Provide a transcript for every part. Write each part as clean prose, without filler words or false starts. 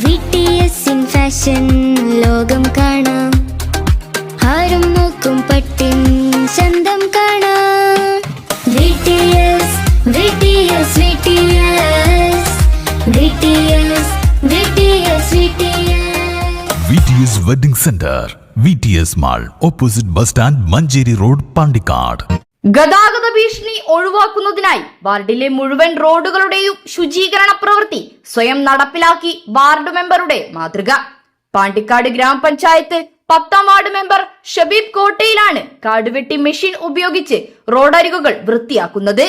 VTS in fashion ലോകം കാണാം ആരും നോക്കും പട്ടിൻ ചന്തം കാണാം VTS VTS VTS VTS VTS VTS Wedding Center VTS Mall opposite bus stand Manjeri Road Pandikad. ഗതാഗത ഭീഷണി ഒഴിവാക്കുന്നതിനായി വാർഡിലെ മുഴുവൻ റോഡുകളുടെയും ശുചീകരണ പ്രവൃത്തി സ്വയം നടപ്പിലാക്കി വാർഡ് മെമ്പറുടെ മാതൃക. പാണ്ടിക്കാട് ഗ്രാമപഞ്ചായത്ത് 10ാം വാർഡ് മെമ്പർ ഷബീബ് കോട്ടയിലാണ് കാടുവെട്ടി മെഷീൻ ഉപയോഗിച്ച് റോഡരികുകൾ വൃത്തിയാക്കുന്നത്.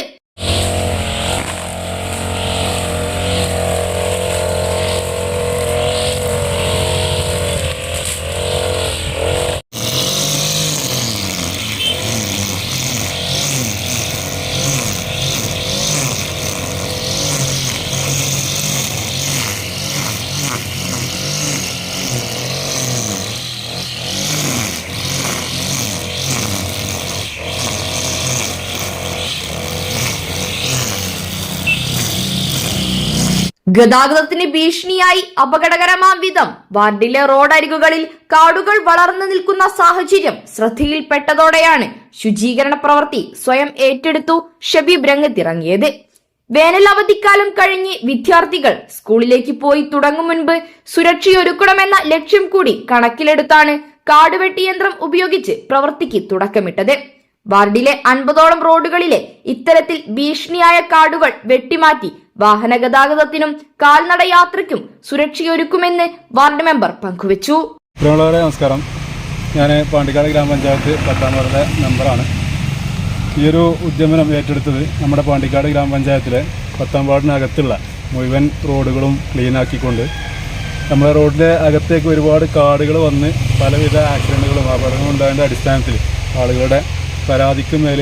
ഗതാഗതത്തിന് ഭീഷണിയായി അപകടകരമാം വിധം വാർഡിലെ റോഡരികുകളിൽ കാടുകൾ വളർന്നു നിൽക്കുന്ന സാഹചര്യം ശ്രദ്ധയിൽപ്പെട്ടതോടെയാണ് ശുചീകരണ പ്രവൃത്തി സ്വയം ഏറ്റെടുത്തു ഷബീബ് രംഗത്തിറങ്ങിയത്. വേനൽ അവധിക്കാലം കഴിഞ്ഞ് വിദ്യാർത്ഥികൾ സ്കൂളിലേക്ക് പോയി തുടങ്ങും മുൻപ് സുരക്ഷയൊരുക്കണമെന്ന ലക്ഷ്യം കൂടി കണക്കിലെടുത്താണ് കാടുവെട്ടിയന്ത്രം ഉപയോഗിച്ച് പ്രവൃത്തിക്ക് തുടക്കമിട്ടത്. വാർഡിലെ 50ഓളം റോഡുകളിലെ ഇത്തരത്തിൽ ഭീഷണിയായ കാടുകൾ വെട്ടിമാറ്റി വാഹന ഗതാഗതത്തിനും കാൽനട യാത്രയ്ക്കും സുരക്ഷയൊരുക്കുമെന്ന് വാർഡ് മെമ്പർ പങ്കുവച്ചു. നമസ്കാരം, ഞാൻ പാണ്ടിക്കാട് ഗ്രാമപഞ്ചായത്ത് 10ാം വാർഡിലെ മെമ്പറാണ്. ഈ ഒരു ഉദ്യമനം ഏറ്റെടുത്തത് നമ്മുടെ പാണ്ടിക്കാട് ഗ്രാമപഞ്ചായത്തിലെ 10ാം വാർഡിനകത്തുള്ള മുഴുവൻ റോഡുകളും ക്ലീനാക്കിക്കൊണ്ട് നമ്മുടെ റോഡിലെ അകത്തേക്ക് ഒരുപാട് കാടുകൾ വന്ന് പലവിധ ആക്സിഡൻറ്റുകളും അപകടങ്ങളും ഉണ്ടായതിൻ്റെ അടിസ്ഥാനത്തിൽ ആളുകളുടെ പരാതിക്ക് മേൽ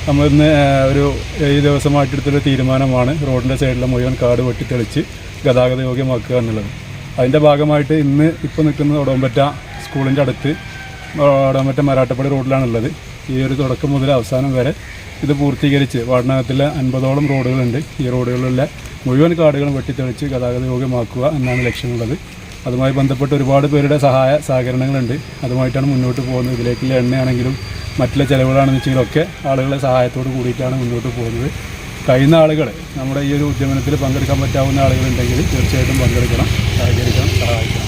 നമ്മളിന്ന് ഒരു 7 ദിവസമായിട്ടെടുത്തൊരു തീരുമാനമാണ് റോഡിൻ്റെ സൈഡിലെ മുഴുവൻ കാട് വെട്ടിത്തെളിച്ച് ഗതാഗത യോഗ്യമാക്കുക എന്നുള്ളത്. അതിൻ്റെ ഭാഗമായിട്ട് ഇന്ന് ഇപ്പോൾ നിൽക്കുന്നത് ഒടവമ്പറ്റ സ്കൂളിൻ്റെ അടുത്ത് ഒടവമ്പറ്റ മരാട്ടപ്പള്ളി റോഡിലാണുള്ളത്. ഈ ഒരു തുടക്കം മുതൽ അവസാനം വരെ ഇത് പൂർത്തീകരിച്ച് വാർഡിനകത്തിലെ 50ഓളം റോഡുകളുണ്ട്. ഈ റോഡുകളിലെ മുഴുവൻ കാടുകളും വെട്ടിത്തെളിച്ച് ഗതാഗത യോഗ്യമാക്കുക എന്നാണ് ലക്ഷ്യമുള്ളത്. അതുമായി ബന്ധപ്പെട്ട് ഒരുപാട് പേരുടെ സഹകരണങ്ങളുണ്ട്. അതുമായിട്ടാണ് മുന്നോട്ട് പോകുന്നത്. ഇതിലേക്കുള്ള എണ്ണയാണെങ്കിലും മറ്റുള്ള ചിലവുകളാണെന്ന് വെച്ചെങ്കിലൊക്കെ ആളുകളുടെ സഹായത്തോട് കൂടിയിട്ടാണ് മുന്നോട്ട് പോകുന്നത്. കഴിയുന്ന ആളുകൾ നമ്മുടെ ഈ ഒരു ഉദ്യമനത്തിൽ പങ്കെടുക്കാൻ പറ്റാവുന്ന ആളുകളുണ്ടെങ്കിൽ തീർച്ചയായിട്ടും പങ്കെടുക്കണം, സഹകരിക്കണം, സഹായിക്കണം.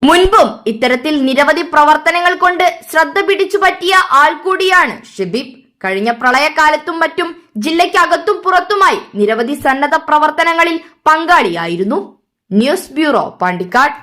മുൻപും ഇത്തരത്തിൽ നിരവധി പ്രവർത്തനങ്ങൾ കൊണ്ട് ശ്രദ്ധ പിടിച്ചു പറ്റിയ ആൾ കൂടിയാണ് ഷബീബ്. കഴിഞ്ഞ പ്രളയകാലത്തും മറ്റും ജില്ലയ്ക്കകത്തും പുറത്തുമായി നിരവധി സന്നദ്ധ പ്രവർത്തനങ്ങളിൽ പങ്കാളിയായിരുന്നു. News bureau, Pandikkad.